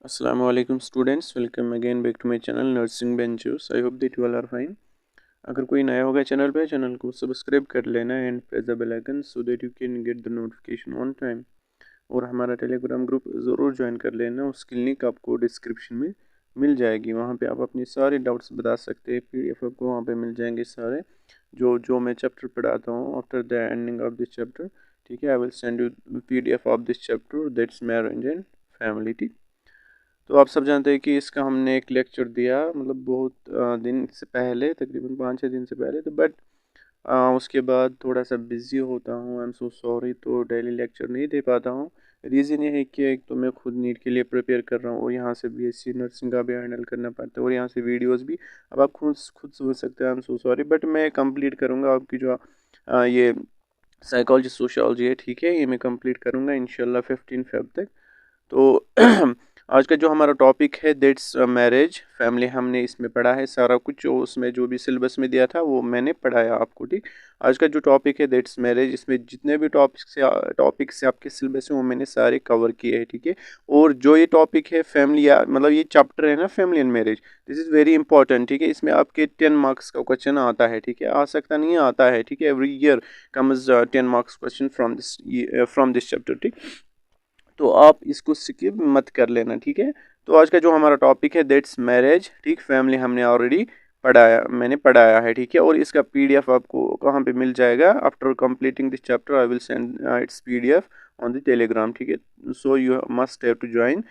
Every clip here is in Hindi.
Assalamu alaikum students, welcome again back to my channel Nursing Benjus. I hope that you all are fine. अगर कोई नया होगा चैनल को सब्सक्राइब कर लेना and press the bell icon so that you can get the notification on time. और हमारा टेलीग्राम ग्रुप ज़रूर ज्वाइन कर लेना, उसकी लिंक आपको डिस्क्रिप्शन में मिल जाएगी। वहाँ पे आप अपनी सारे डाउट्स बता सकते हैं। PDF आपको वहाँ पे मिल जाएंगे सारे, जो जो मैं चैप्टर पढ़ाता हूँ after the ending of this chapter. ठीक है, आई will send you PDF of this chapter, that's marriage and family. ठीक, तो आप सब जानते हैं कि इसका हमने एक लेक्चर दिया, मतलब बहुत दिन से पहले, तकरीबन 5-6 दिन से पहले। तो बट उसके बाद थोड़ा सा बिज़ी होता हूँ, आई एम सो सॉरी, तो डेली लेक्चर नहीं दे पाता हूँ। रीज़न ये है कि एक तो मैं खुद नीट के लिए प्रिपेयर कर रहा हूँ और यहाँ से BSc नर्सिंग का भी हैंडल करना पड़ता है और यहाँ से वीडियोस भी। अब आप खुद समझ सकते हैं, I am so sorry, but मैं कंप्लीट करूँगा आपकी जो ये साइकोलॉजी सोशियोलॉजी है, ठीक है, ये मैं कंप्लीट करूँगा इंशाल्लाह 15 फेब तक। तो आज का जो हमारा टॉपिक है दैट्स मैरिज फैमिली, हमने इसमें पढ़ा है सारा कुछ, जो उसमें जो भी सिलेबस में दिया था वो मैंने पढ़ाया आपको। ठीक, आज का जो टॉपिक है दैट्स मैरिज, इसमें जितने भी टॉपिक्स से आपके सिलेबस में वो मैंने सारे कवर किए हैं। ठीक है, और जो ये टॉपिक है फैमिली, मतलब ये चैप्टर है ना family and marriage, this is very important. ठीक है, इसमें आपके 10 मार्क्स का क्वेश्चन आता है। ठीक है, आ सकता नहीं आता है। ठीक है, every year comes 10 marks question from this chapter. ठीक, तो आप इसको स्किप मत कर लेना। ठीक है, तो आज का जो हमारा टॉपिक है दैट्स मैरिज, ठीक, फैमिली हमने ऑलरेडी मैंने पढ़ाया है। ठीक है, और इसका PDF आपको कहाँ पे मिल जाएगा? After completing this chapter I will send its PDF on the Telegram. ठीक है, so you must have to join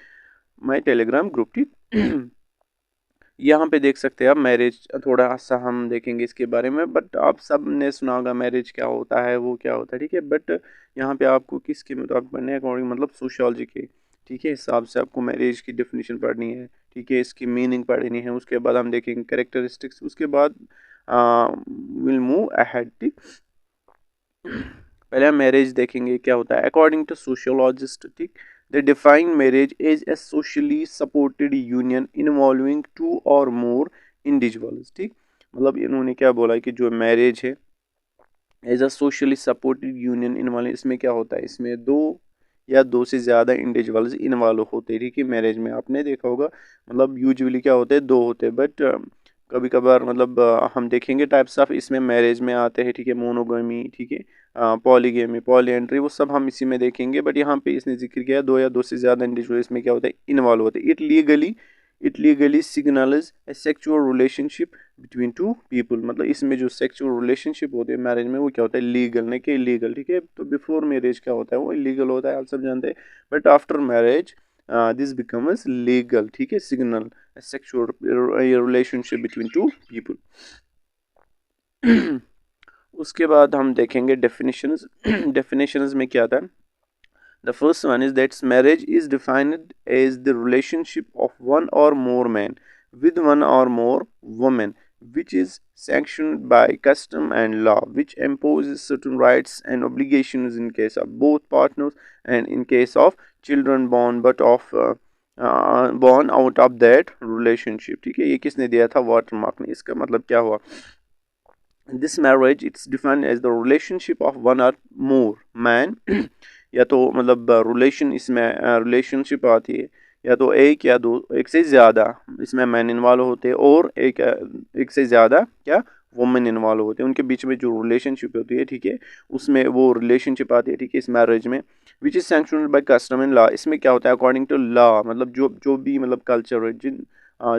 my Telegram group. ठीक, यहाँ पे देख सकते हैं आप मैरिज, थोड़ा सा हम देखेंगे इसके बारे में, बट आप सब ने सुना होगा मैरिज क्या होता है, वो क्या होता है। ठीक है, बट यहाँ पे आपको किसके मुताबिक पढ़ने हैं, अकॉर्डिंग मतलब सोशियोलॉजी के, ठीक है, हिसाब से आपको मैरिज की डेफिनेशन पढ़नी है। ठीक है, इसकी मीनिंग पढ़नी है, उसके बाद हम देखेंगे कैरेक्टरिस्टिक्स, उसके बाद विल मूव अहेड। ठीक, पहले हम मैरिज देखेंगे क्या होता है अकॉर्डिंग टू सोशियोलॉजिस्ट। ठीक, they define marriage as a socially supported union involving two or more individuals. ठीक, मतलब इन्होंने क्या बोला कि जो मैरिज है as a socially supported union involve, इसमें क्या होता है, इसमें दो या दो से ज़्यादा इंडिविजुअल्स इन्वॉल्व होते हैं। ठीक है, मैरिज में आपने देखा होगा, मतलब यूजुअली क्या होते हैं, दो होते हैं, बट कभी कभार मतलब हम देखेंगे टाइप्स ऑफ इसमें मैरिज में आते हैं। ठीक है, मोनोगमी, ठीक है, पॉलीगेमी, पॉलीएंड्री, वो सब हम इसी में देखेंगे। बट यहाँ पे इसने जिक्र किया दो या दो से ज़्यादा इंडिविजुअल इसमें क्या होता है, इन्वॉल्व होते हैं। It legally signals A sexual relationship between two people, मतलब इसमें जो सेक्सुअल रिलेशनशिप होते हैं मैरिज में, वो क्या होता है, लीगल, नहीं कि इलीगल। ठीक है, तो बिफोर मैरिज क्या होता है, वो इलीगल होता है, आप सब जानते हैं, but after marriage this becomes legal. ठीक है, signal sexual relationship between two people. उसके बाद हम देखेंगे डेफिनेशंस। डेफिनेशंस में क्या था? The first one is that marriage is defined as the relationship of one or more men with one or more women, which is sanctioned by custom and law, which imposes certain rights and obligations in case of both partners and in case of children born out of that relationship. ठीक है, ये किसने दिया था? वाटरमार्क ने। इसका मतलब क्या हुआ? This marriage it's defined as the relationship of one or more man या तो मतलब रिलेशन, इसमें रिलेशनशिप आती है या तो एक या दो, एक से ज़्यादा इसमें मैन इन्वॉल्व होते हैं, और एक से ज़्यादा क्या वुमेन इन्वॉल्व होते हैं, उनके बीच में जो रिलेशनशिप होती है। ठीक है, उसमें वो रिलेशनशिप आती है। ठीक है, इस मैरिज में which is sanctioned by custom and law, इसमें क्या होता है अकॉर्डिंग टू लॉ, मतलब जो जो भी मतलब कल्चर है,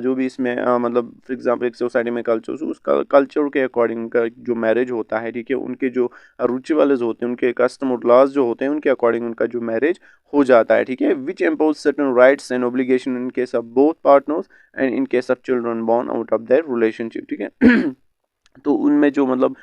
जो भी इसमें मतलब फॉर एग्जांपल एक सोसाइटी में कल्चर, उसका कल्चर के अकॉर्डिंग का जो मैरिज होता है। ठीक है, उनके जो रिचुअल्स होते हैं, उनके कस्टम और लॉज जो होते हैं, उनके अकॉर्डिंग उनका जो मैरिज हो जाता है। ठीक है, which impose certain rights and obligation in case of both partners and in case of children born out of their relationship. ठीक है, तो उनमें जो मतलब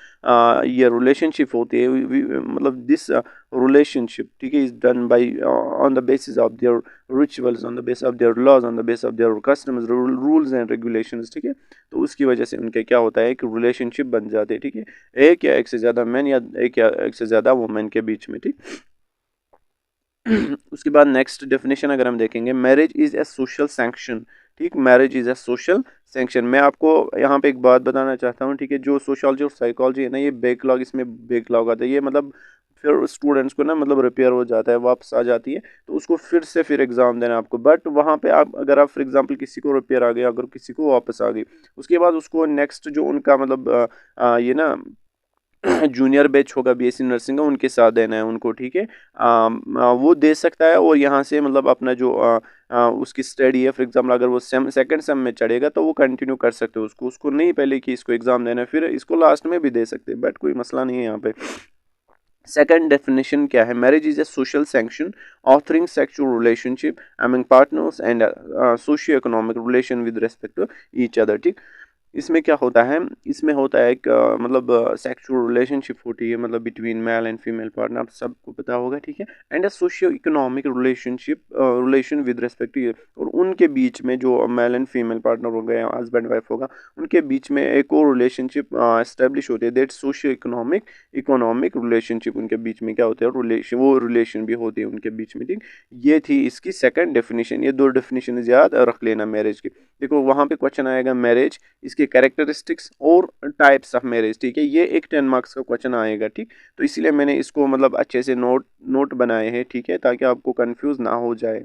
ये रिलेशनशिप होती है, मतलब दिस रिलेशनशिप, ठीक है, is done by on the basis of their rituals, on the base of their laws, on the base of their customs, rules and regulations. ठीक है, तो उसकी वजह से उनके क्या होता है, एक रिलेशनशिप बन जाते हैं। ठीक है, एक या एक से ज़्यादा मैन या एक से ज़्यादा वुमेन के बीच में। ठीक, उसके बाद नेक्स्ट डेफिनेशन अगर हम देखेंगे, marriage is a social sanction. ठीक, marriage is a social sanction. मैं आपको यहाँ पे एक बात बताना चाहता हूँ। ठीक है, जो सोशोलॉजी और साइकोलॉजी है ना, ये बैकलॉग, इसमें बैकलॉग आता है, ये मतलब फिर स्टूडेंट्स को ना मतलब रिपेयर हो जाता है, वापस आ जाती है, तो उसको फिर से फिर एग्ज़ाम देना है आपको। बट वहाँ पे आप अगर आप फॉर एग्जांपल किसी को रिपेयर आ गया, अगर किसी को वापस आ गई, उसके बाद उसको नेक्स्ट जो उनका मतलब ये ना जूनियर बैच होगा बीएससी नर्सिंग का, उनके साथ देना है उनको, ठीक है। वो दे सकता है और यहाँ से मतलब अपना जो उसकी स्टडी है, फॉर एग्जांपल अगर वो सेकंड सेम में चढ़ेगा तो वो कंटिन्यू कर सकते हो उसको, उसको नहीं पहले कि इसको एग्जाम देना है, फिर इसको लास्ट में भी दे सकते हैं, बट कोई मसला नहीं है यहाँ पे। सेकंड डेफिनेशन क्या है? Marriage is a social sanction authoring sexual relationship among partners and socio economic relation with respect to each other, ठीक। इसमें क्या होता है? इसमें होता है एक मतलब सेक्सुअल रिलेशनशिप होती है मतलब between male and female partner, आप सबको पता होगा, ठीक है। And a socio economic relationship relation with respect to, और उनके बीच में जो मेल एंड फीमेल पार्टनर हो गए, हस्बैंड वाइफ होगा, उनके बीच में एक और रिलेशनशिप एस्टेब्लिश होती है, दैट सोशियो इकोनॉमिक रिलेशनशिप। उनके बीच में क्या होता है? रिलेशन, वो रिलेशन भी होती है उनके बीच में, ठीक। ये थी इसकी सेकंड डेफिनेशन। ये दो डेफिनेशन याद रख लेना मैरिज की। देखो वहाँ पे क्वेश्चन आएगा मैरिज, इसके कैरेक्टरिस्टिक्स और टाइप्स ऑफ मैरिज, ठीक है। ये एक 10 मार्क्स का क्वेश्चन आएगा, ठीक। तो इसीलिए मैंने इसको मतलब अच्छे से नोट बनाए हैं, ठीक है, ताकि आपको कंफ्यूज ना हो जाए।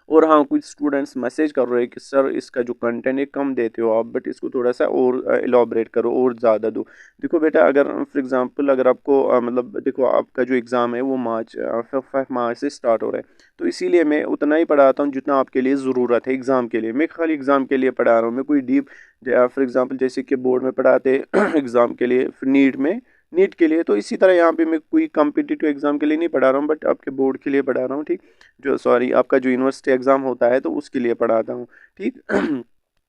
और हाँ, कुछ स्टूडेंट्स मैसेज कर रहे हैं कि सर इसका जो कंटेंट है कम देते हो आप, बट इसको थोड़ा सा और एलाबरेट करो और ज़्यादा दो। देखो बेटा, अगर फॉर एग्जांपल अगर आपको मतलब देखो आपका जो एग्ज़ाम है वो मार्च 5 मार्च से स्टार्ट हो रहा है, तो इसीलिए मैं उतना ही पढ़ाता हूँ जितना आपके लिए ज़रूरत है एग्ज़ाम के लिए। मैं खाली एग्ज़ाम के लिए पढ़ा रहा हूँ, मैं कोई डीप फॉर एग्ज़ाम्पल जैसे कि बोर्ड में पढ़ाते एग्ज़ाम के लिए, फिर नीट के लिए, तो इसी तरह यहाँ पे मैं कोई कॉम्पिटिटिव एग्ज़ाम के लिए नहीं पढ़ा रहा हूँ, बट आपके बोर्ड के लिए पढ़ा रहा हूँ, ठीक। जो सॉरी आपका जो यूनिवर्सिटी एग्ज़ाम होता है तो उसके लिए पढ़ाता हूँ, ठीक।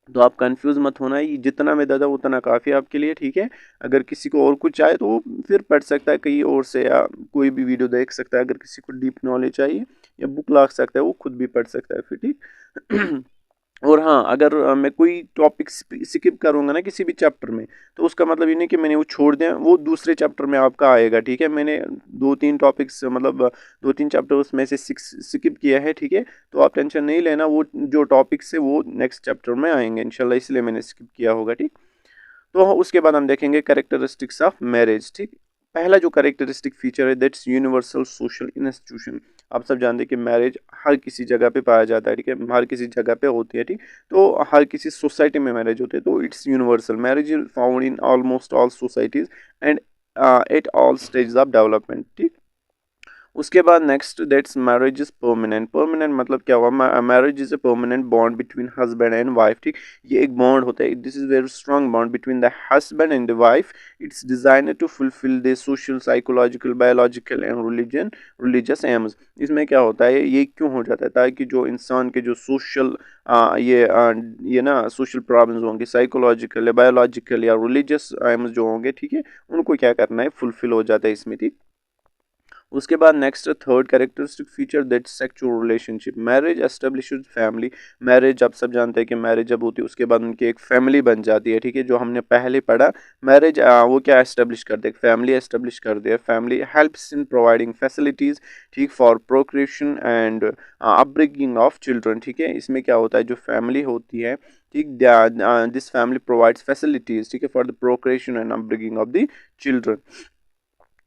तो आप कंफ्यूज मत होना, ये जितना मैं दादा उतना काफ़ी आपके लिए, ठीक है। अगर किसी को और कुछ चाहे तो वो फिर पढ़ सकता है कहीं और से, या कोई भी वीडियो देख सकता है। अगर किसी को डीप नॉलेज चाहिए या बुक ला सकता है, वो खुद भी पढ़ सकता है फिर, ठीक। और हाँ, अगर मैं कोई टॉपिक स्किप करूँगा ना किसी भी चैप्टर में, तो उसका मतलब ये नहीं कि मैंने वो छोड़ दिया, वो दूसरे चैप्टर में आपका आएगा, ठीक है। मैंने 2-3 टॉपिक्स मतलब 2-3 चैप्टर उसमें से स्किप किया है, ठीक है। तो आप टेंशन नहीं लेना, वो जो टॉपिक्स है वो नेक्स्ट चैप्टर में आएंगे इंशाल्लाह, इसलिए मैंने स्किप किया होगा, ठीक। तो उसके बाद हम देखेंगे कैरेक्टरिस्टिक्स ऑफ मैरिज, ठीक। पहला जो कैरेक्टरिस्टिक फीचर है, दैट्स यूनिवर्सल सोशल इंस्टीट्यूशन। आप सब जानते हैं कि मैरिज हर किसी जगह पे पाया जाता है, ठीक है, हर किसी जगह पे होती है, ठीक। तो हर किसी सोसाइटी में मैरिज होती है, तो it's universal. Marriage is found in almost all societies and at all stage of development, ठीक। उसके बाद next, that's marriage is permanent. Permanent मतलब क्या हुआ? Marriage is a permanent bond between husband and wife, ठीक। ये एक बॉन्ड होता है, this is very strong bond between the husband and the wife. It's designed to fulfil the social, psychological, biological and religious aims. इसमें क्या होता है, ये क्यों हो जाता है? ताकि जो इंसान के जो सोशल ये ना सोशल प्रॉब्लम्स होंगे, साइकोलॉजिकल या बायोलॉजिकल या रिलीजियस एम्स जो होंगे, ठीक है, उनको क्या करना है? फुलफिल हो जाता है इसमें, ठीक। उसके बाद next third characteristic feature, that sexual relationship. Marriage establishes family. Marriage आप सब जानते हैं कि मैरिज जब होती है उसके बाद उनकी एक फैमिली बन जाती है, ठीक है। जो हमने पहले पढ़ा, मैरिज वो क्या एस्टेब्लिश करते हैं? फैमिली एस्टेब्लिश कर दे। Family helps in providing facilities, ठीक, for procreation and upbringing of children, ठीक है। इसमें क्या होता है, जो फैमिली होती है, ठीक, दिस फैमिली प्रोवाइड्स फैसिलिटीज, ठीक है, for the procreation and upbringing of the children.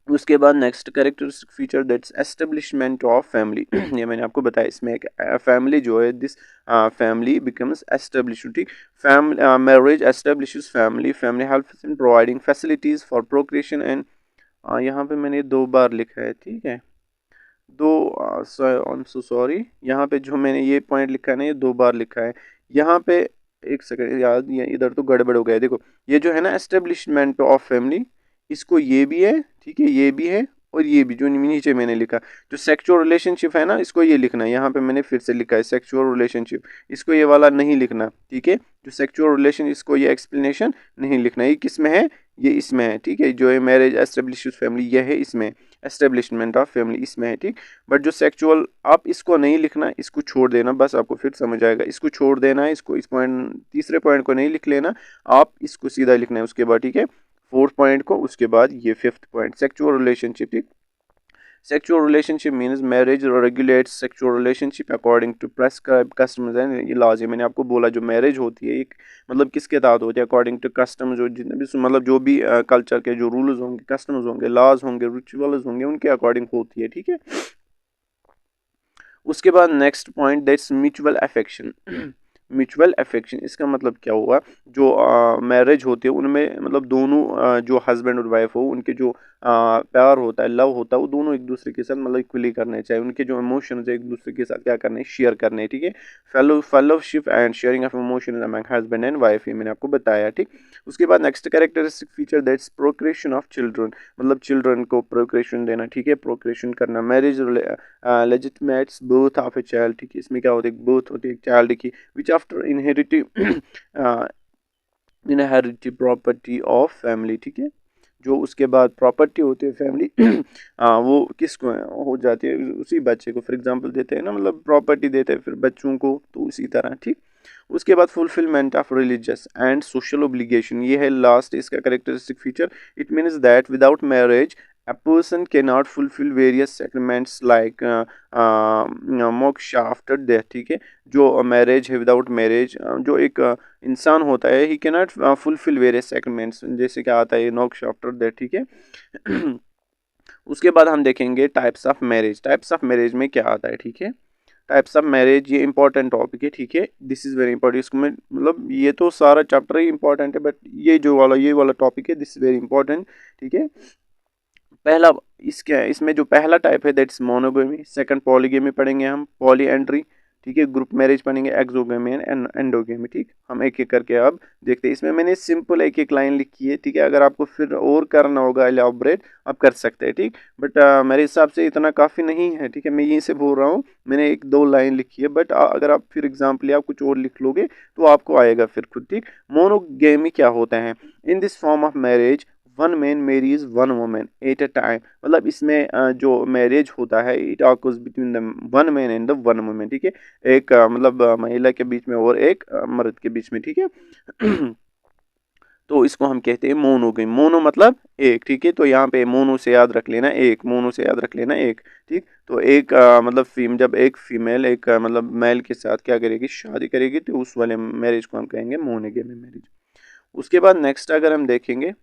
उसके बाद next characteristic feature, that's establishment of family. ये मैंने आपको बताया, इसमें एक फैमिली जो है, दिस फैमिली बिकम्स एस्टेब्लिश, ठीक। Family marriage establishes family, family helps in providing facilities for procreation and, यहाँ पे मैंने 2 बार लिखा है, ठीक है, दो, आई एम सो सॉरी, यहाँ पे जो मैंने ये पॉइंट लिखा है ना, ये 2 बार लिखा है यहाँ पे। एक सेकंड याद, ये इधर तो गड़बड़ हो गया है। देखो ये जो है ना एस्टेब्लिशमेंट ऑफ फैमिली, इसको ये भी है, ठीक है, ये भी है, और ये भी जो नीचे मैंने लिखा, जो सेक्सुअल रिलेशनशिप है ना, इसको ये लिखना है। यहाँ पे मैंने फिर से लिखा है सेक्सुअल रिलेशनशिप, इसको ये वाला नहीं लिखना, ठीक है। जो सेक्सुअल रिलेशन, इसको ये एक्सप्लेनेशन नहीं लिखना। ये किस में है? ये इसमें है, ठीक है। जो है मैरिज एस्टेब्लिशेस फैमिली, ये है इसमें, एस्टेब्लिशमेंट ऑफ फैमिली इसमें है, ठीक। बट जो सेक्सुअल, आप इसको नहीं लिखना, इसको छोड़ देना, बस आपको फिर समझ आएगा। इसको छोड़ देना है, इसको, इस पॉइंट तीसरे पॉइंट को नहीं लिख लेना, आप इसको सीधा लिखना है उसके बाद, ठीक है, फोर्थ पॉइंट को, उसके बाद ये फिफ्थ पॉइंट, सेक्सुअल रिलेशनशिप, ठीक। Sexual relationship means marriage regulates sexual relationship according to prescribed customs and laws। ये मैंने आपको बोला, जो मैरिज होती है एक मतलब किसके तहत होती है, अकॉर्डिंग टू कस्टम, जो जितने भी मतलब जो भी कल्चर के जो रूल्स होंगे, कस्टम्स होंगे, लॉज होंगे, रिचुअल्स होंगे, उनके अकॉर्डिंग होती है, ठीक है। उसके बाद next point that's mutual affection. Mutual affection इसका मतलब क्या हुआ, जो मैरिज होती है उनमें मतलब दोनों जो हस्बैंड और वाइफ हो, उनके जो प्यार होता है, लव होता है, वो दोनों एक दूसरे के साथ मतलब इक्वली करने चाहिए। उनके जो इमोशंस है एक दूसरे के साथ क्या करने, शेयर करने, ठीक है। Fellowship and sharing of emotions among husband and wife, ये मैंने आपको बताया, ठीक। उसके बाद next characteristic feature that's procreation of children, मतलब चिल्ड्रन को प्रोक्रिएशन देना, ठीक है, प्रोक्रिएशन करना। Marriage legitimates birth of a child, ठीक है, इसमें क्या होता है, बर्थ होती है एक चाइल्ड की, which after inheritive property of family, ठीक है, जो उसके बाद प्रॉपर्टी होती है फैमिली वो किसको हो जाती है, उसी बच्चे को। फॉर एग्जांपल देते हैं ना, मतलब प्रॉपर्टी देते हैं फिर बच्चों को, तो उसी तरह, ठीक। उसके बाद fulfilment of religious and social obligation, ये है लास्ट इसका characteristic feature. It means that without marriage a person cannot fulfill various sacraments like मोक्ष आफ्टर डेथ, ठीक है। जो मैरिज है, विदाउट मैरिज जो एक इंसान होता है, ही कैनॉट फुलफिल वेरियस सैक्रामेंट्स, जैसे क्या आता है मोक्ष आफ्टर डेथ, ठीक है। उसके बाद हम देखेंगे types of marriage. Types of marriage में क्या आता है, ठीक है। टाइप्स ऑफ मैरिज ये इंपॉर्टेंट टॉपिक है, ठीक है, दिस इज वेरी इंपॉर्टेंट। इसमें मतलब ये तो सारा चैप्टर ही इंपॉर्टेंट है, बट ये वाला टॉपिक है, दिस इज वेरी इंपॉर्टेंट, ठीक है। पहला इसमें जो पहला टाइप है दैट्स मोनोगेमी, सेकंड पॉलीगेमी पढ़ेंगे हम, पॉली एंड्री, ठीक है, ग्रुप मैरिज पढ़ेंगे, एक्सोगेमी एंड एंडोगेमी, ठीक। हम एक एक करके अब देखते हैं। इसमें मैंने सिंपल एक एक लाइन लिखी है, ठीक है, अगर आपको फिर और करना होगा एलैबोरेट आप कर सकते हैं, ठीक, बट मेरे हिसाब से इतना काफ़ी नहीं है, ठीक है, मैं यहीं से बोल रहा हूँ, मैंने एक दो लाइन लिखी है, बट अगर आप फिर एग्जाम्पल आप कुछ और लिख लोगे तो आपको आएगा फिर खुद, ठीक। मोनोगेमी क्या होता है, in this form of marriage one man marries one women at a time, मतलब इसमें जो मैरिज होता है it occurs between the one man and the one women, ठीक है, एक मतलब महिला के बीच में और एक मर्द के बीच में, ठीक है। तो इसको हम कहते हैं मोनोगेमी। मोनो मतलब एक, ठीक है, तो यहाँ पे मोनो से याद रख लेना एक, मोनो से याद रख लेना एक, ठीक। तो एक मतलब जब एक फीमेल एक मतलब मेल के साथ क्या करेगी, शादी करेगी, तो उस वाले मैरिज को हम कहेंगे मोनोगेमी मैरिज। उसके बाद नेक्स्ट अगर हम देखेंगे,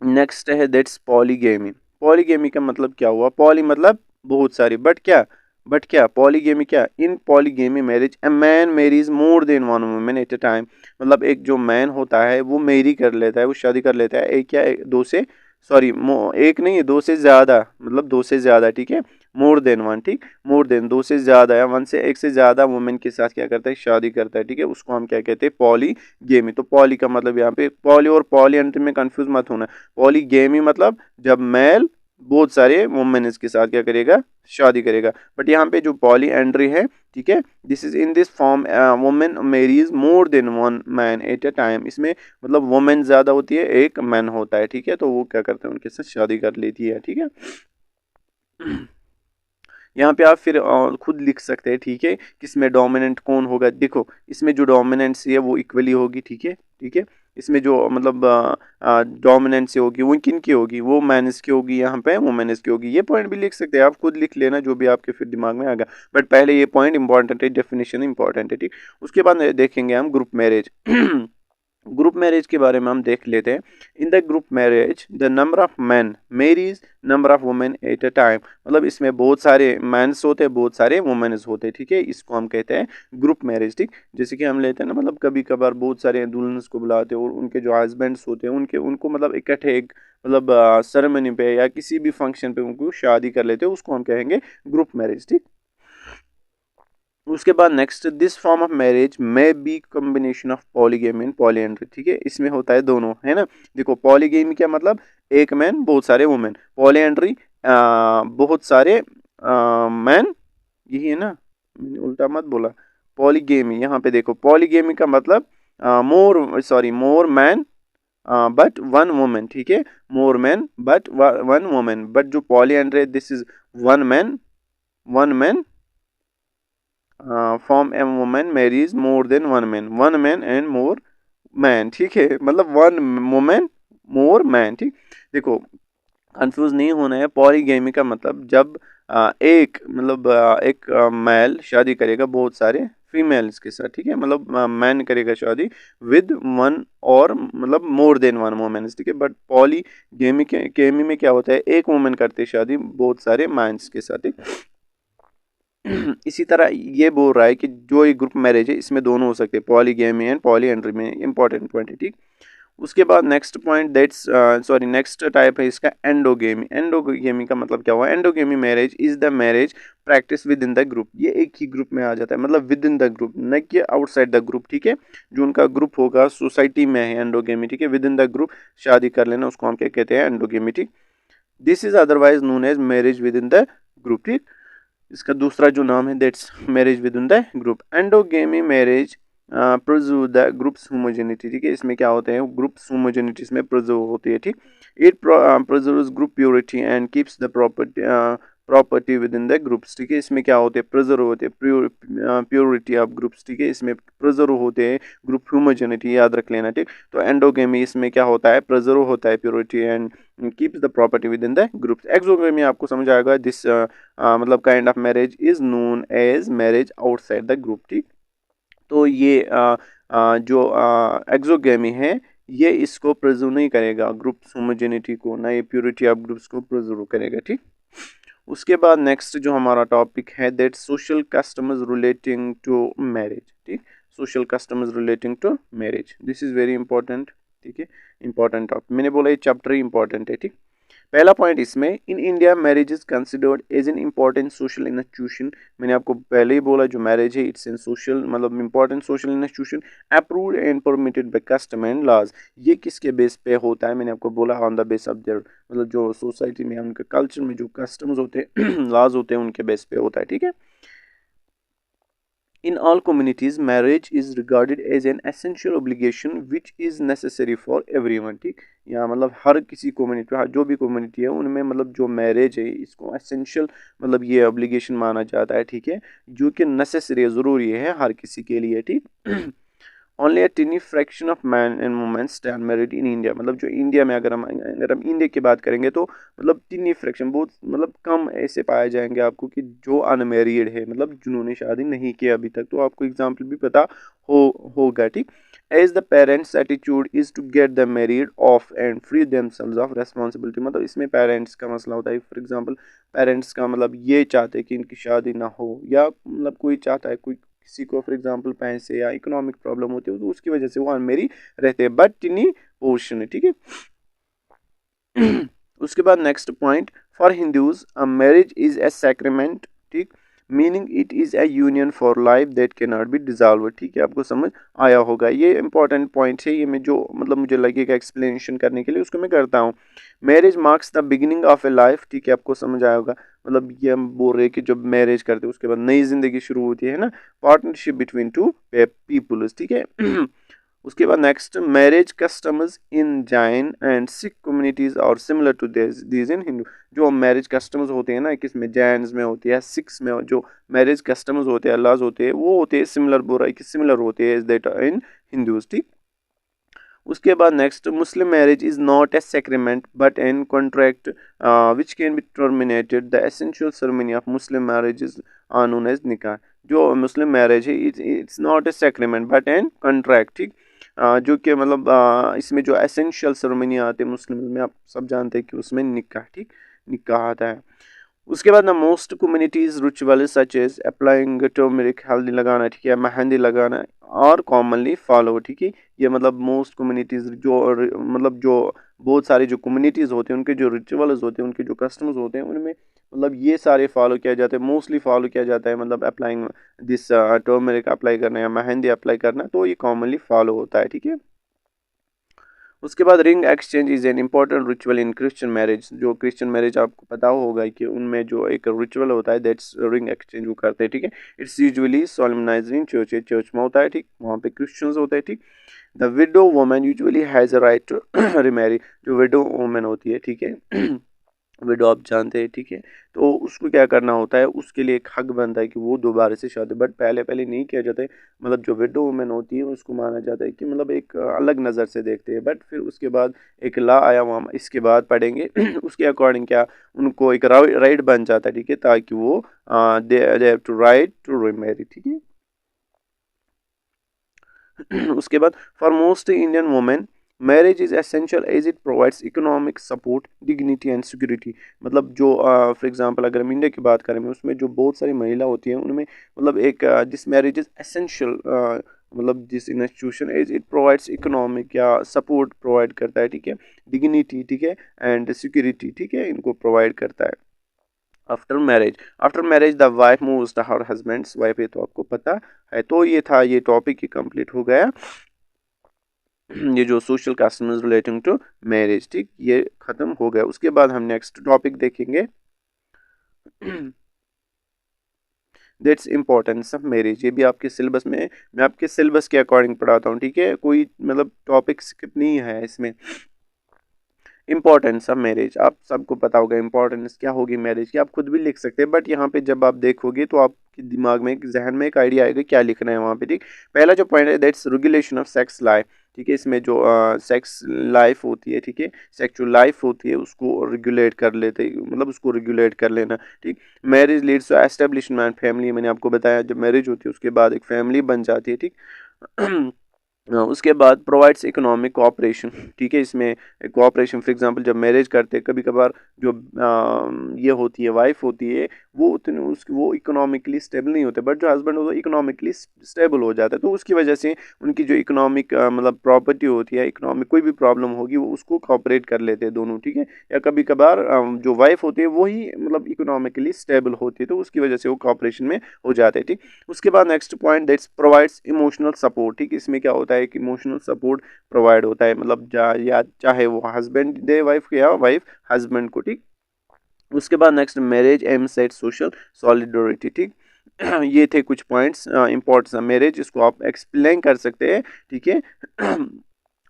नेक्स्ट है दैट्स पॉलीगेमी। पॉलीगेमी का मतलब क्या हुआ, पॉली मतलब बहुत सारी, बट क्या पॉलीगेमी क्या, in polygamy marriage a man marries more than one woman at a time, मतलब एक जो मैन होता है वो मैरी कर लेता है, वो शादी कर लेता है एक क्या दो से, सॉरी एक नहीं, दो से ज़्यादा, मतलब दो से ज़्यादा, ठीक है, मोर देन वन, ठीक, मोर देन दो से ज़्यादा या वन से एक से ज़्यादा वुमेन के साथ क्या करता है, शादी करता है, ठीक है, उसको हम क्या कहते हैं, पॉलीगेमी। तो पॉली का मतलब यहाँ पे पॉली और पॉलीएंड्री में कंफ्यूज मत होना। पॉलीगेमी मतलब जब मेल बहुत सारे वुमेन के साथ क्या करेगा, शादी करेगा, बट यहाँ पे जो पॉलीएंड्री है, ठीक है, this is in this form women marries more than one man at a time, इसमें मतलब वुमेन ज्यादा होती है, एक मैन होता है, ठीक है, तो वो क्या करते हैं, उनके साथ शादी कर लेती है, ठीक है। यहाँ पे आप फिर खुद लिख सकते हैं, ठीक है, किसमें डोमिनेंट कौन होगा। देखो इसमें जो डोमिनेंसी है वो इक्वली होगी, ठीक है, ठीक है, इसमें जो मतलब डोमिनेंसी होगी वो किन की होगी, वो मैनस की होगी, यहाँ पे वुमेन्स की होगी। ये पॉइंट भी लिख सकते हैं, आप खुद लिख लेना जो भी आपके फिर दिमाग में आएगा, बट पहले ये पॉइंट इंपॉर्टेंट है, डेफिनेशन इंपॉर्टेंट है, ठीक। उसके बाद देखेंगे हम ग्रुप मैरिज। ग्रुप मैरिज के बारे में हम देख लेते हैं। In the group marriage the number of man marries number of women at a time, मतलब इसमें बहुत सारे मैंस होते हैं, बहुत सारे वुमेन्स होते हैं, ठीक है, इसको हम कहते हैं ग्रुप मैरिज, ठीक। जैसे कि हम लेते हैं ना, मतलब कभी कभार बहुत सारे दुल्हन को बुलाते हैं और उनके जो हस्बैंड्स होते हैं उनको मतलब इकट्ठे एक मतलब सेरेमनी पे या किसी भी फंक्शन पे उनको शादी कर लेते हैं, उसको हम कहेंगे ग्रुप मैरिज, ठीक। उसके बाद next this form of marriage may be combination of polygamy and polyandry, ठीक है, इसमें होता है दोनों, है ना। देखो पॉलीगेमी क्या मतलब एक मैन बहुत सारे वुमेन, पॉलीएंड्री बहुत सारे मैन, यही है ना, मैंने उल्टा मत बोला। पॉलीगेमी यहाँ पे देखो, पॉलीगेमी का मतलब more man but one women, ठीक है, more man but one women, but जो polyandry this is one man form a women marries more than one man and more man, ठीक है, मतलब वन वुमेन मोर मैन। ठीक, देखो कंफ्यूज नहीं होना है। पॉलीगैमी का मतलब जब एक मतलब एक मेल शादी करेगा बहुत सारे फीमेल्स के साथ, ठीक है, मतलब मैन करेगा शादी विद वन और मतलब मोर देन वन वुमेन्स, ठीक है। बट पॉलीगैमी के गेमी में क्या होता है, एक वुमेन करते शादी बहुत सारे मैंस के साथ, ठीक। इसी तरह ये बोल रहा है कि जो ये ग्रुप मैरिज है इसमें दोनों हो सकते हैं, पॉलीगैमी एंड पॉलीएंड्री में, इंपॉर्टेंट पॉइंट है, ठीक। उसके बाद next point that's sorry next type है इसका एंडोगेमी। एंडोगेमी का मतलब क्या हुआ, endogamy marriage is the marriage practice with in the group. ये एक ही ग्रुप में आ जाता है, मतलब विद इन द ग्रुप, न कि आउटसाइड द ग्रुप, ठीक है। जो उनका ग्रुप होगा सोसाइटी में है एंडोगेमी, ठीक है, विद इन द ग्रुप शादी कर लेना उसको हम क्या कहते हैं, एंडोगेमी, ठीक। This is otherwise known as marriage within the group, ठीक। इसका दूसरा जो नाम है that's marriage within the group. Endogamy marriage preserve the group's homogeneity, ठीक है। इसमें क्या होते हैं, ग्रुप्स होमोजेनिटी इसमें प्रिजर्व होती है, ठीक। It preserves group purity and keeps the property within the groups, ठीक है। इसमें क्या होते हैं, प्रिजर्व होते हैं प्योरिटी ऑफ ग्रुप्स, ठीक है। इसमें प्रिजर्व होते हैं ग्रुप होमोजेनिटी, याद रख लेना, ठीक। तो एंडोगेमी इसमें क्या होता है, प्रिजर्व होता है purity and keeps the property within the groups. Exogamy आपको समझ आएगा, दिस मतलब kind of marriage is known as marriage outside the group, ठीक। तो ये जो एक्सोगेमी है ये इसको प्रिजर्व नहीं करेगा ग्रुप्स होमोजेनिटी को, ना ये प्योरिटी ऑफ ग्रुप्स को प्रिजर्व करेगा, ठीक। उसके बाद नेक्स्ट जो हमारा टॉपिक है that social customs relating to marriage, ठीक। Social customs relating to marriage, this is very important, ठीक है, इंपॉर्टेंट टॉपिक। मैंने बोला ये चैप्टर ही इंपॉर्टेंट है, ठीक। पहला पॉइंट इसमें, in India marriage is considered as an important social institution. मैंने आपको पहले ही बोला जो मैरिज है इट्स एन सोशल मतलब important social institution approved and permitted by custom and laws. ये किसके बेस पे होता है, मैंने आपको बोला on the base of their मतलब जो सोसाइटी में उनके कल्चर में जो कस्टम्स होते हैं लॉज होते हैं उनके बेस पे होता है, ठीक है। In all communities, marriage is regarded as an essential obligation which is necessary for everyone, ठीक। या मतलब हर किसी कम्युनिटी, जो भी कम्युनिटी है उनमें मतलब जो मैरिज है इसको एसेंशियल मतलब ये ऑब्लिगेशन माना जाता है, ठीक है, जो कि नेसेसरी ज़रूरी है हर किसी के लिए, ठीक। Only a टिनी fraction of man and women stand married in India. मतलब जो इंडिया में अगर हम इंडिया की बात करेंगे तो मतलब टिनी फ्रैक्शन बहुत मतलब कम ऐसे पाए जाएंगे आपको कि जो अनमेरिड है, मतलब जिन्होंने शादी नहीं की अभी तक। तो आपको एग्जाम्पल भी पता होगा, ठीक। As the parents attitude is to get the married off and free themselves of responsibility. मतलब इसमें पेरेंट्स का मसला होता है, फॉर एग्जांपल पेरेंट्स का मतलब ये चाहते हैं कि इनकी शादी ना हो, या मतलब कोई चाहता है कोई किसी को फॉर एग्जांपल पैसे या इकोनॉमिक प्रॉब्लम होती है तो उसकी वजह से वो अनमेरी रहते हैं, बट टिनी पोर्शन है, ठीक है। उसके बाद next point, for Hindus a marriage is a sacrament, ठीक, meaning it is a union for life that can not be dissolve, ठीक है। आपको समझ आया होगा, ये इंपॉर्टेंट पॉइंट है, ये मैं जो मतलब मुझे लगेगा एक्सप्लेनेशन करने के लिए उसको मैं करता हूँ। Marriage marks the beginning of A life, ठीक है, आपको समझ आया होगा। मतलब ये हम बोल रहे हैं कि जब मैरिज करते हैं उसके बाद नई जिंदगी शुरू होती है ना, पार्टनरशिप बिटवीन टू पीपल्स, ठीक है। उसके बाद next, marriage customs in Jain and Sikh communities are similar to these in Hindu. जो मैरिज कस्टम्स होते हैं ना, किसमें जैन में होती है, सिक्स में जो मैरिज कस्टम्स होते हैं अल्लाज होते हैं वो होते हैं सिमिलर, बोल रहा है कि सिमिलर होते हैं एज दैट इन हिंदूज, ठीक। उसके बाद next, Muslim marriage is not a sacrament but an contract which can be terminated. The essential ceremony of Muslim marriage is known as nikah. जो मुस्लिम मैरिज है it's not a sacrament but an contract, ठीक। जो कि मतलब इसमें जो एसेंशियल सेरेमनी आते हैं मुस्लिम में, आप सब जानते हैं कि उसमें निकाह, ठीक, निकाह आता है। उसके बाद ना most communities ritual such as applying turmeric, हल्दी लगाना, ठीक है, मेहंदी लगाना और कॉमनली फॉलो, ठीक है। ये मतलब मोस्ट कम्युनिटीज जो मतलब जो बहुत सारी जो कम्युनिटीज होते हैं उनके जो रिचुअल्स होते हैं, उनके जो कस्टम्स होते हैं उनमें मतलब ये सारे फॉलो किया जाता है, मोस्टली फॉलो किया जाता है, मतलब अप्लाइंग दिस टर्मरिक अप्लाई करना या मेहंदी अप्लाई करना, तो ये कॉमनली फॉलो होता है, ठीक है। उसके बाद ring exchange is an important ritual in Christian marriage. जो क्रिश्चियन मैरिज आपको पता होगा कि उनमें जो एक रिचुअल होता है दैट्स रिंग एक्सचेंज वो करते हैं, ठीक है। It's usually solemnized in church, church में होता है, ठीक, वहाँ पे क्रिश्चियंस होते हैं, ठीक। The widow woman usually has a right to remarry. जो विडो वुमन होती है, ठीक है, विडो आप जानते हैं, ठीक है। तो उसको क्या करना होता है, उसके लिए एक हक बनता है कि वो दोबारा से शादी, बट पहले पहले नहीं किया जाता है। मतलब जो विडो वुमेन होती है उसको माना जाता है कि मतलब एक अलग नज़र से देखते हैं, बट फिर उसके बाद एक लॉ आया, वहाँ इसके बाद पढ़ेंगे उसके अकॉर्डिंग क्या उनको एक राइट बन जाता है, ठीक है, ताकि वो they have to right to remarry, ठीक है। उसके बाद for most Indian women marriage is essential as it provides economic support, dignity and security. मतलब जो फॉर एग्जांपल अगर हम इंडिया की बात करें, उसमें जो बहुत सारी महिला होती हैं उनमें मतलब एक दिस मैरिज इज एसेंशियल, मतलब this institution as it provides economic या सपोर्ट प्रोवाइड करता है, ठीक है, डिग्निटी, ठीक है, एंड सिक्योरिटी, ठीक है, इनको प्रोवाइड करता है। After marriage the wife moves to her husband's wife, ये तो आपको पता है। तो ये था, ये टॉपिक ही कंप्लीट हो गया। ये जो social customs relating to marriage, ठीक, ये खत्म हो गया। उसके बाद हम नेक्स्ट टॉपिक देखेंगे दैट्स इंपॉर्टेंस ऑफ मैरिज। ये भी आपके सिलेबस में, मैं आपके सिलेबस के अकॉर्डिंग पढ़ाता हूँ, ठीक है, कोई मतलब टॉपिक स्किप नहीं है इसमें। इंपॉर्टेंस ऑफ मैरिज, आप सबको पता होगा इंपॉर्टेंस क्या होगी मैरिज की, आप खुद भी लिख सकते हैं, बट यहाँ पे जब आप देखोगे तो आपके दिमाग में, जहन में एक आइडिया आएगा क्या लिखना है वहाँ पे, ठीक। पहला जो पॉइंट है that's regulation of sex life, ठीक है, इसमें जो सेक्स लाइफ होती है, ठीक है, सेक्सुअल लाइफ होती है, उसको रेगुलेट कर लेते, मतलब उसको रेगुलेट कर लेना, ठीक। Marriage leads to establishment family, मैंने आपको बताया जब मैरिज होती है उसके बाद एक फैमिली बन जाती है, ठीक। उसके बाद प्रोवाइड्स इकोनॉमिक कोऑपरेशन, ठीक है, इसमें कोऑपरेशन फॉर एग्जांपल जब मैरिज करते हैं कभी कभार जो ये होती है वाइफ होती है, वो उतने उसकी वो इकोनॉमिकली स्टेबल नहीं होते, बट जो हस्बैंड होता है इकोनॉमिकली स्टेबल हो जाता है, तो उसकी वजह से उनकी जो इकोनॉमिक मतलब प्रॉपर्टी होती है, इकोनॉमिक कोई भी प्रॉब्लम होगी वो उसको कोऑपरेट कर लेते हैं दोनों, ठीक है। या कभी कभार जो वाइफ होती है वही मतलब इकोनॉमिकली स्टेबल होती है, तो उसकी वजह से वो कोऑपरेशन में हो जाते हैं, ठीक। उसके बाद next point that's provides emotional support, ठीक, इसमें क्या होता है कि इमोशनल सपोर्ट प्रोवाइड होता है, मतलब या चाहे वो हस्बैंड दे वाइफ को या वाइफ हस्बैंड को, ठीक। उसके बाद next marriage aims at social solidarity, ठीक। ये थे कुछ पॉइंट्स इंपॉर्टेंस ऑफ मैरिज, इसको आप एक्सप्लेन कर सकते हैं, ठीक है,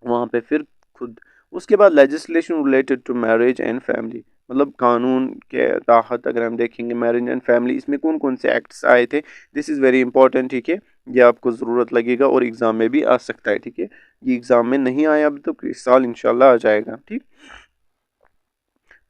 वहाँ पे फिर खुद। उसके बाद legislation related to marriage and family, मतलब कानून के तहत अगर हम देखेंगे मैरिज एंड फैमिली, इसमें कौन कौन से एक्ट्स आए थे, दिस इज़ वेरी इंपॉर्टेंट, ठीक है, ये आपको ज़रूरत लगेगा और एग्ज़ाम में भी आ सकता है, ठीक है। ये एग्ज़ाम में नहीं आया अभी तो इस साल इंशाल्लाह आ जाएगा, ठीक।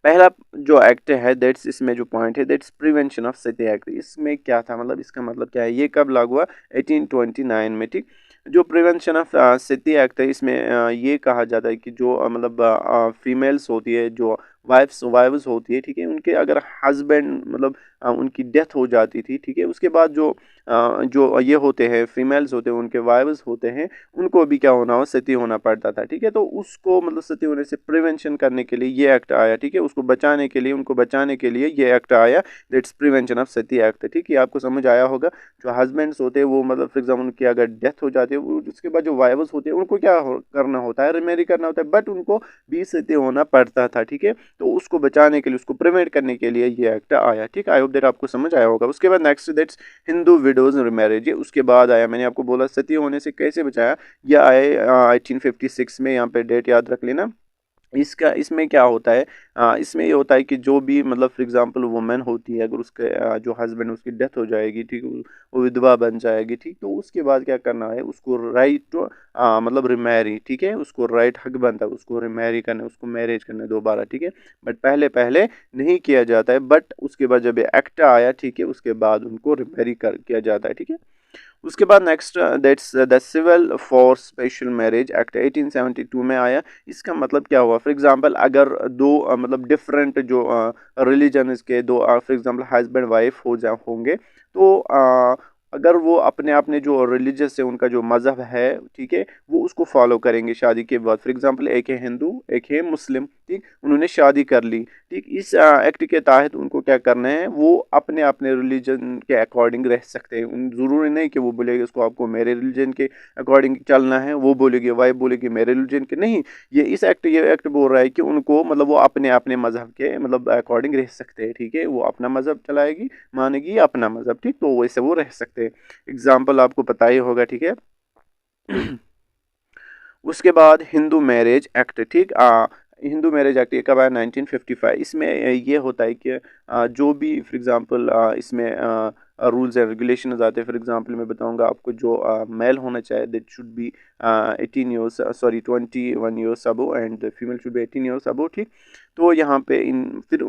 पहला जो एक्ट है दैट्स, इसमें जो पॉइंट है that's prevention of Sati act, इसमें क्या था, मतलब इसका मतलब क्या है, ये कब लागू हुआ 1829 में, ठीक। जो प्रिवेंशन ऑफ सती एक्ट है, इसमें ये कहा जाता है कि जो मतलब फीमेल्स होती है, जो वाइव्स होती है, ठीक है, उनके अगर हस्बैंड मतलब उनकी डेथ हो जाती थी, ठीक है, उसके बाद जो ये होते हैं फीमेल्स होते हैं, उनके वाइव्स होते हैं, उनको भी क्या होना हो, सती होना पड़ता था, ठीक है। तो उसको मतलब सती होने से प्रिवेंशन करने के लिए ये एक्ट आया, ठीक है, उसको बचाने के लिए, उनको बचाने के लिए ये एक्ट आया, that's prevention of Sati act, ठीक है, आपको समझ आया होगा। जो हस्बैंड्स होते हैं वो मतलब फॉर एग्जाम्पल उनकी अगर डेथ हो जाती है, उसके बाद जो वाइव्स होते हैं उनको क्या करना होता है, रिमेरी करना होता है, बट उनको भी सती होना पड़ता था, ठीक है। तो उसको बचाने के लिए, उसको प्रिवेंट करने के लिए ये एक्ट आया, ठीक। आई होप दैट आपको समझ आया होगा। उसके बाद next that's Hindu widows marriage, ये उसके बाद आया, मैंने आपको बोला सती होने से कैसे बचाया, यह आए 1856 में, यहाँ पे डेट याद रख लेना। इसका इसमें क्या होता है, इसमें ये होता है कि जो भी मतलब फॉर एग्जांपल वुमेन होती है, अगर उसके जो हस्बैंड उसकी डेथ हो जाएगी, ठीक, वो विधवा बन जाएगी, ठीक, तो उसके बाद क्या करना है, उसको राइट टू मतलब रिमैरी, ठीक है, उसको राइट हक बनता है उसको रिमैरी करना, उसको मैरिज करना दोबारा, ठीक है। बट पहले पहले नहीं किया जाता है, बट उसके बाद जब ये एक्ट आया, ठीक है, उसके बाद उनको रिमैरी कर किया जाता है, ठीक है। उसके बाद next that's the civil for special marriage act 1872 में आया। इसका मतलब क्या हुआ, फॉर एग्जांपल अगर दो मतलब डिफरेंट जो रिलीजन के दो फॉर एग्जांपल हस्बैंड वाइफ होंगे, तो अगर वो अपने अपने जो रिलीजियस है, उनका जो मज़हब है, ठीक है, वो उसको फॉलो करेंगे शादी के बाद। फॉर एग्जांपल एक है हिंदू, एक है मुस्लिम, ठीक, उन्होंने शादी कर ली, ठीक, इस एक्ट के तहत उनको क्या करना है, वो अपने अपने रिलीजन के अकॉर्डिंग रह सकते हैं। ज़रूरी नहीं कि वो बोलेगी उसको आपको मेरे रिलीजन के अकॉर्डिंग चलना है, वो बोलेगी वाइफ बोलेगी मेरे रिलीजन के, नहीं। ये एक्ट बोल रहा है कि उनको मतलब वो अपने अपने मज़हब के मतलब अकॉर्डिंग रह सकते हैं, ठीक है, वो अपना मज़हब चलाएगी, मानेगी अपना मज़हब, ठीक, तो वैसे वो रह सकते हैं। एग्जाम्पल आपको पता ही होगा, ठीक है। उसके बाद हिंदू मैरिज एक्ट, ठीक, हिंदू मैरिज एक्ट ये कब आया 1955। इसमें ये होता है कि जो भी फॉर एग्जांपल इसमें रूल्स एंड रेगुलेशन आते हैं। फॉर एग्जांपल मैं बताऊंगा आपको, जो मेल होना चाहिए that should be 18 years, sorry 21 years above, and female should be 18 years above, ठीक। तो यहाँ पे फिर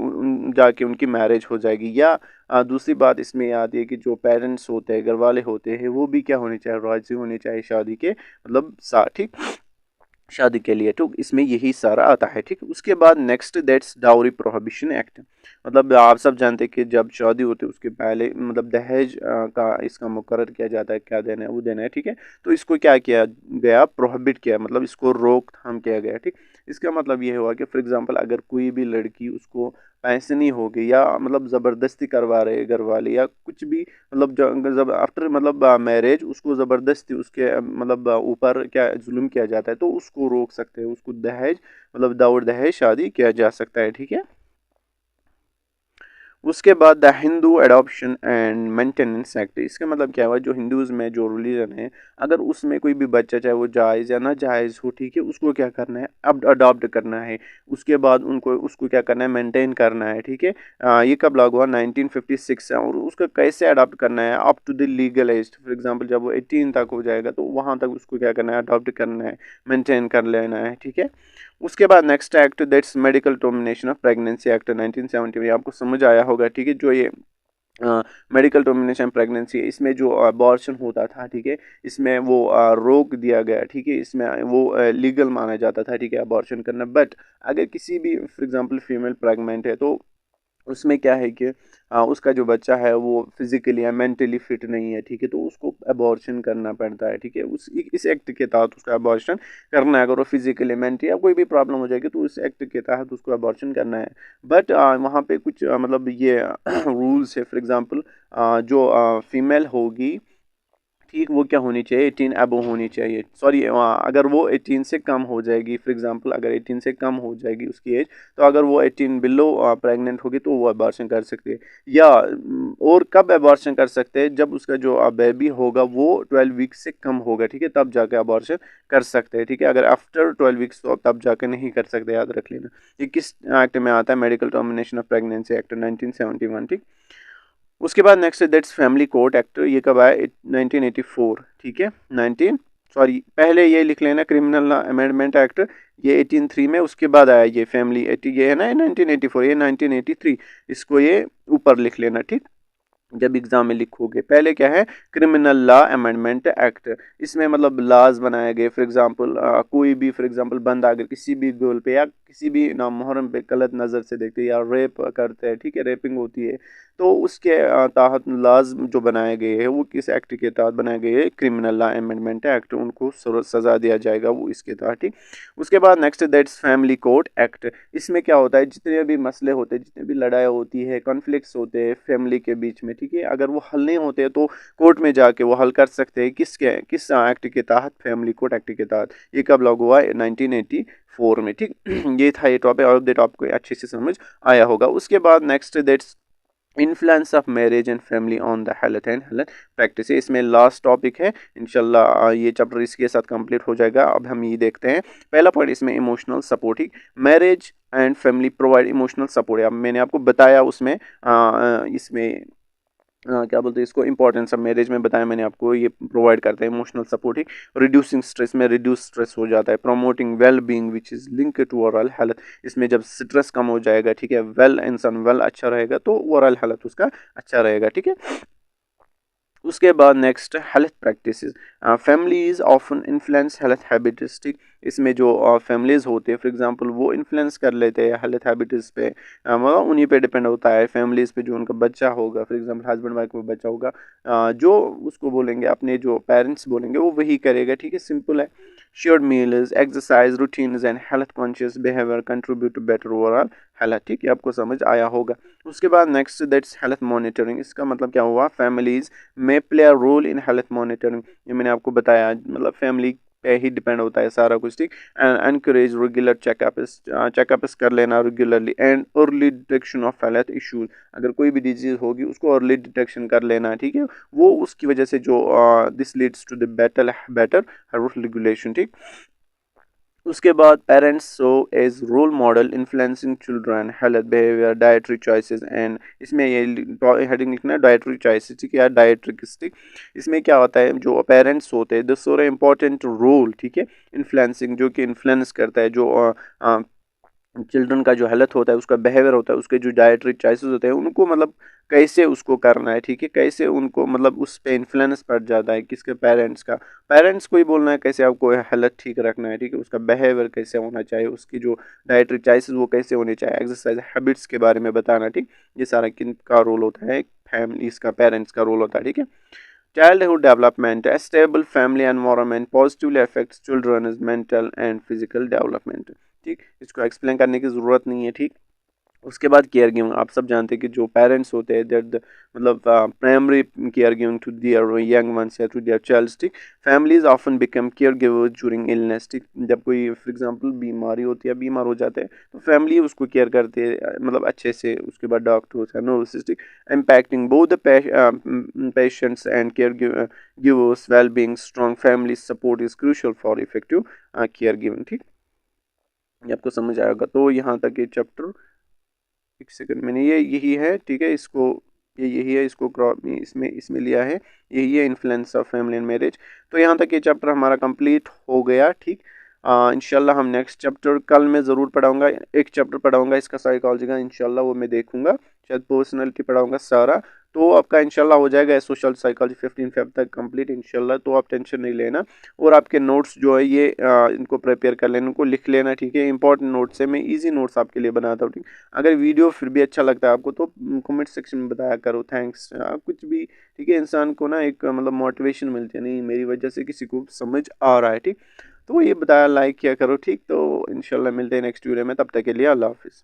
जाके उनकी मैरिज हो जाएगी। या दूसरी बात इसमें ये आती है कि जो पेरेंट्स होते हैं, घर वाले होते हैं, वो भी क्या होने चाहिए, राजी होने चाहिए शादी के मतलब ठीक, शादी के लिए। तो इसमें यही सारा आता है, ठीक। उसके बाद next that's dowry prohibition act. मतलब आप सब जानते हैं कि जब शादी होती है उसके पहले मतलब दहेज का इसका मुकर्रर किया जाता है, क्या देना है वो देना है, ठीक है। तो इसको क्या किया गया, प्रोहिबिट किया, मतलब इसको रोकथाम किया गया, ठीक। इसका मतलब ये हुआ कि फॉर एग्जांपल अगर कोई भी लड़की उसको पैसे नहीं हो गई, या मतलब ज़बरदस्ती करवा रहे घर वाले, या कुछ भी, मतलब जब आफ्टर मतलब मैरिज उसको ज़बरदस्ती उसके मतलब ऊपर क्या जुल्म किया जाता है, तो उसको रोक सकते हैं, उसको दहेज मतलब दाऊद दहेज शादी किया जा सकता है, ठीक है। उसके बाद the Hindu adoption and maintenance act. इसका मतलब क्या हुआ, जो हिंदूज़ में जो रिलीजन है, अगर उसमें कोई भी बच्चा चाहे वो जायज़ या ना जायज़ हो, ठीक है, उसको क्या करना है, अब अडॉप्ट करना है। उसके बाद उनको उसको क्या करना है, मेंटेन करना है, ठीक है। ये कब लागू हुआ 1956 से। और उसका कैसे अडॉप्ट करना है, up to the legal age. For example जब वो 18 तक हो जाएगा तो वहाँ तक उसको क्या करना है, अडॉप्ट करना है, मेंटेन कर लेना है, ठीक है। उसके बाद next act that's medical termination of pregnancy act 1970 में। आपको समझ आया होगा, ठीक है। जो ये मेडिकल टर्मिनेशन प्रेगनेंसी है, इसमें जो अबॉर्शन होता था, ठीक है, इसमें वो रोक दिया गया, ठीक है। इसमें वो लीगल माना जाता था, ठीक है, अबॉर्शन करना। बट अगर किसी भी फॉर एग्जांपल फीमेल प्रेग्नेंट है, तो उसमें क्या है कि उसका जो बच्चा है वो फिजिकली या मेंटली फिट नहीं है, ठीक है, तो उसको अबॉर्शन करना पड़ता है, ठीक है। इस एक्ट के तहत उसका अबॉर्शन करना है। अगर वो फिजिकली मेंटली या कोई भी प्रॉब्लम हो जाएगी तो इस एक्ट के तहत उसको अबॉर्शन करना है। बट वहाँ पे कुछ मतलब ये रूल्स है। फॉर एग्जांपल जो फीमेल होगी, ठीक, वो क्या होनी चाहिए, 18 अबो होनी चाहिए, सॉरी अगर वो 18 से कम हो जाएगी, फॉर एग्जांपल अगर 18 से कम हो जाएगी उसकी एज, तो अगर वो 18 बिलो प्रेग्नेंट होगी तो वो अबॉर्शन कर सकती है। या और कब अबॉर्शन कर सकते हैं, जब उसका जो बेबी होगा वो 12 वीक्स से कम होगा, ठीक है, तब जाके अबॉर्शन कर सकते हैं, ठीक है। अगर आफ्टर 12 वीक्स तो तब जाके नहीं कर सकते, याद रख लेना। ये किस एक्ट में आता है, medical termination of pregnancy act 1971, ठीक। उसके बाद next that's family court act. ये कब आया, 1984, ठीक है। 19 सॉरी पहले ये लिख लेना क्रिमिनल अमेंडमेंट एक्ट, ये 1803 में। उसके बाद आया ये फैमिली, ये है ना 1984, ये 1983, इसको ये ऊपर लिख लेना, ठीक। जब एग्जाम में लिखोगे, पहले क्या है, क्रिमिनल लॉ अमेंडमेंट एक्ट। इसमें मतलब लॉज बनाए गए। फॉर एग्जांपल कोई भी फॉर एग्जांपल बंदा अगर किसी भी गर्ल पे या किसी भी नामुहर्रम पे गलत नज़र से देखते हैं या रेप करते हैं, ठीक है, रेपिंग होती है, तो उसके तहत लॉज जो बनाए गए हैं वो किस एक्ट के तहत बनाए गए हैं, क्रिमिनल लॉ अमेंडमेंट एक्ट। उनको सज़ा दिया जाएगा वो इसके तहत, ठीक। उसके बाद next that's family court act. इसमें क्या होता है, जितने भी मसले होते हैं, जितने भी लड़ाई होती है, कॉन्फ्लिक्ट्स होते हैं फैमिली के बीच में, ठीक है, अगर वो हल नहीं होते हैं तो कोर्ट में जाके वो हल कर सकते हैं। किस एक्ट के तहत, फैमिली कोर्ट एक्ट के तहत। ये कब लागू हुआ, 1984 में, ठीक। ये था ये टॉपिक, और अपडेट आपको अच्छे से समझ आया होगा। उसके बाद next that's influence of marriage and family on the health practice. इसमें लास्ट टॉपिक है, इंशाल्लाह ये चैप्टर इसके साथ कंप्लीट हो जाएगा। अब हम ये देखते हैं पहला पॉइंट इसमें emotional supporting marriage and family provide emotional support. अब मैंने आपको बताया उसमें इसमें क्या बोलते हैं इसको, इंपॉर्टेंस ऑफ मैरिज में बताया मैंने आपको, ये प्रोवाइड करता है इमोशनल सपोर्टिंग। रिड्यूसिंग स्ट्रेस में रिड्यूस स्ट्रेस हो जाता है। Promoting well being which is link to overall health. इसमें जब स्ट्रेस कम हो जाएगा, ठीक है, वेल इंसान वेल अच्छा रहेगा तो ओवरऑल हेल्थ उसका अच्छा रहेगा, ठीक है। उसके बाद next health practices. Families often influence health habits, ठीक। इसमें जो फैमिलीज होते हैं फॉर एग्जांपल वो इन्फ्लुएंस कर लेते हैं हेल्थ हैबिट्स पे, मतलब उन्हीं पे डिपेंड होता है फैमिलीज पे। जो उनका बच्चा होगा फॉर एग्जांपल हस्बैंड वाइफ का बच्चा होगा, जो उसको बोलेंगे, अपने जो पेरेंट्स बोलेंगे वो वही करेगा, ठीक है, सिंपल है। Shared meals, exercise routines and health conscious behaviour contribute to better overall health, ठीक है, आपको समझ आया होगा। उसके बाद नेक्स्ट दैट्स हेल्थ मॉनिटरिंग। इसका मतलब क्या हुआ, फैमिलीज में play a role in health monitoring. ये मैंने आपको बताया, मतलब फैमिली पे ही डिपेंड होता है सारा कुछ, ठीक। एंड एनकरेज रेगुलर चेकअप्स कर लेना regularly and early detection of health issues. अगर कोई भी डिजीज होगी उसको अर्ली डिटेक्शन कर लेना, ठीक है, वो उसकी वजह से जो this leads to the better health regulation, ठीक। उसके बाद parents so as role model influencing children health behaviour dietary choices and इसमें ये हेडिंग लिखना है डाइटरी चॉइसेस, ठीक है, या डाइट्रिस्टिक। इसमें क्या होता है, जो पेरेंट्स होते हैं दिस और इम्पोर्टेंट रोल, ठीक है, इन्फ्लुएंसिंग जो कि इन्फ्लुएंस करता है जो चिल्ड्रन का जो हेल्थ होता है, उसका बिहेवियर होता है, उसके जो डाइटरी चॉइसेस होते हैं उनको मतलब कैसे उसको करना है, ठीक है, कैसे उनको मतलब उस पे इन्फ्लुएंस पड़ जाता है किसके, पेरेंट्स का। पेरेंट्स को ही बोलना है कैसे आपको हेल्थ ठीक रखना है, ठीक है, उसका बिहेवियर कैसे होना चाहिए, उसकी जो डाइटरी चॉइसेस वो कैसे होने चाहिए, एक्सरसाइज हैबिट्स के बारे में बताना, ठीक। ये सारा किन का रोल होता है, फैमिलीज का, पेरेंट्स का रोल होता है, ठीक है। Childhood development, a stable family environment positively affects children's mental and physical development। ठीक, इसको एक्सप्लेन करने की ज़रूरत नहीं है, ठीक। उसके बाद केयर गिविंग, आप सब जानते हैं कि जो पेरेंट्स होते हैं दैट मतलब primary care giving to their young ones या टू दियर चाइल्ड्स, ठीक। Families often become care givers during illness, ठीक, जब कोई फॉर एग्जांपल बीमारी होती है, बीमार हो जाते हैं तो फैमिली उसको केयर करती है मतलब अच्छे से। उसके बाद डॉक्टर्स एंड नर्सेस, ठीक, impacting both the patients and care givers well being. Strong family support is crucial for effective care giving, ठीक। ये आपको समझ आएगा। तो यहाँ तक ये चैप्टर, एक सेकंड, मैंने ये यही है, ठीक है, इसको ये यही है, इसको क्रॉप इसमें इसमें लिया है, यही है influence of family and marriage. तो यहाँ तक ये चैप्टर हमारा कंप्लीट हो गया, ठीक। इंशाल्लाह हम नेक्स्ट चैप्टर कल मैं ज़रूर पढ़ाऊँगा, एक चैप्टर पढ़ाऊँगा इसका साइकोलॉजी का, इंशाल्लाह वो मैं देखूँगा, शायद पर्सनैलिटी पढ़ाऊँगा सारा। तो आपका इंशाल्लाह हो जाएगा सोशल साइकोलॉजी 15 फेब तक कंप्लीट इंशाल्लाह। तो आप टेंशन नहीं लेना, और आपके नोट्स जो है ये इनको प्रिपेयर कर लेना, इनको लिख लेना, ठीक है। इंपॉर्टेंट नोट्स है, मैं इजी नोट्स आपके लिए बनाता हूँ, ठीक। अगर वीडियो फिर भी अच्छा लगता है आपको तो कमेंट सेक्शन में बताया करो, थैंक्स कुछ भी, ठीक है। इंसान को ना एक मतलब मोटिवेशन मिलती है, नहीं मेरी वजह से किसी को समझ आ रहा है, ठीक। तो ये बताया, लाइक किया करो, ठीक। तो इंशाल्लाह मिलते हैं नेक्स्ट वीडियो में, तब तक के लिए अल्लाह हाफिज़।